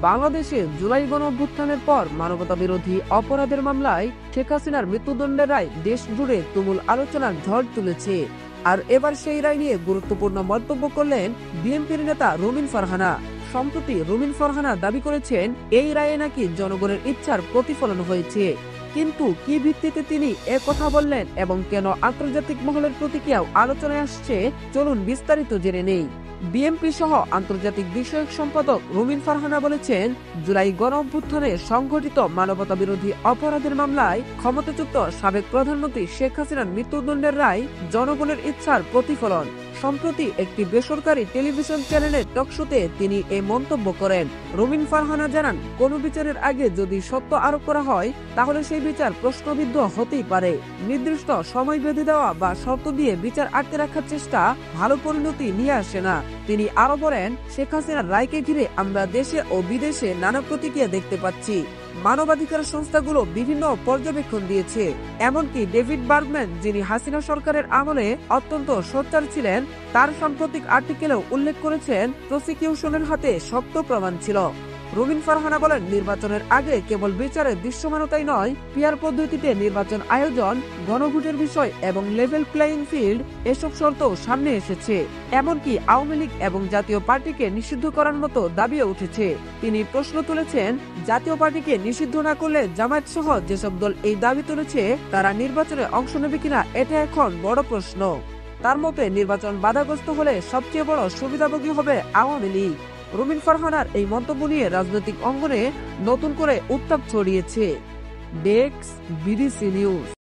বাংলাদেশে জুলাই গণঅভ্যুত্থানের পর মানবতা বিরোধী অপরাধের মামলায় শেখ হাসিনার মৃত্যুদণ্ডের রায় দেশ জুড়ে তুমুল আলোচনার ঝড় তুলেছে। আর এবার সেই রায় নিয়ে গুরুত্বপূর্ণ মন্তব্য করলেন বিএনপির নেতা রুমিন ফারহানা। সম্প্রতি রুমিন ফারহানা দাবি করেছেন এই রায়ে নাকি জনগণের ইচ্ছার প্রতিফলন হয়েছে। কিন্তু কি ভিত্তিতে তিনি কথা বললেন এবং কেন আন্তর্জাতিক মহলের প্রতিক্রিয়াও আলোচনায় আসছে, চলুন বিস্তারিত জেনে নেই। বিএনপি সহ আন্তর্জাতিক বিষয়ক সম্পাদক রুমিন ফারহানা বলেছেন, জুলাই গণঅভ্যুত্থানে সংঘটিত মানবতা বিরোধী অপরাধের মামলায় ক্ষমতাচ্যুত সাবেক প্রধানমন্ত্রী শেখ হাসিনার মৃত্যুদণ্ডের রায় জনগণের ইচ্ছার প্রতিফলন। সম্প্রতি একটি বেসরকারি টেলিভিশন চ্যানেলের টকশোতে তিনি এই মন্তব্য করেন। রুমিন ফারহানা জানান, কোন বিচারের আগে যদি সত্য আরোপ করা হয় তাহলে সেই বিচার প্রশ্নবিদ্ধ হতেই পারে। নির্দিষ্ট সময় বেঁধে দেওয়া বা শর্ত দিয়ে বিচার আটকে রাখার চেষ্টা ভালো পরিণতি নিয়ে আসে না। তিনি আরো বলেন, শেখ হাসিনার রায়কে ঘিরে আমরা দেশে ও বিদেশে নানা প্রতিক্রিয়া দেখতে পাচ্ছি। মানবাধিকার সংস্থাগুলো বিভিন্ন পর্যবেক্ষণ দিয়েছে। এমনকি ডেভিড বার্গম্যান, যিনি হাসিনা সরকারের আমলে অত্যন্ত সোচ্চার ছিলেন, তার সাম্প্রতিক আর্টিকেলেও উল্লেখ করেছেন প্রসিকিউশনের হাতে শক্ত প্রমাণ ছিল। রুমিন ফারহানা বলেন, নির্বাচনের আগে কেবল বিচারের দৃশ্যমানতাই নয়, পিয়ার পদ্ধতিতে নির্বাচন আয়োজন, গণভোটের বিষয় এবং লেভেল প্লেইং ফিল্ড এসব শর্তও সামনে এসেছে। এমনকি আওয়ামী লীগ এবং জাতীয় পার্টিকে নিষিদ্ধ করার মতো দাবিও উঠেছে। তিনি প্রশ্ন তুলেছেন, জাতীয় পার্টিকে নিষিদ্ধ না করলে জামায়াত সহ যেসব দল এই দাবি তুলেছে তারা নির্বাচনে অংশ নেবে কিনা, এটা এখন বড় প্রশ্ন। তার মতে নির্বাচন বাধাগ্রস্ত হলে সবচেয়ে বড় সুবিধাভোগী হবে আওয়ামী লীগ। রুমিন ফারহানার এই মন্তব্য নিয়ে রাজনৈতিক অঙ্গনে নতুন করে উত্তাপ ছড়িয়েছে। Desk BDC news.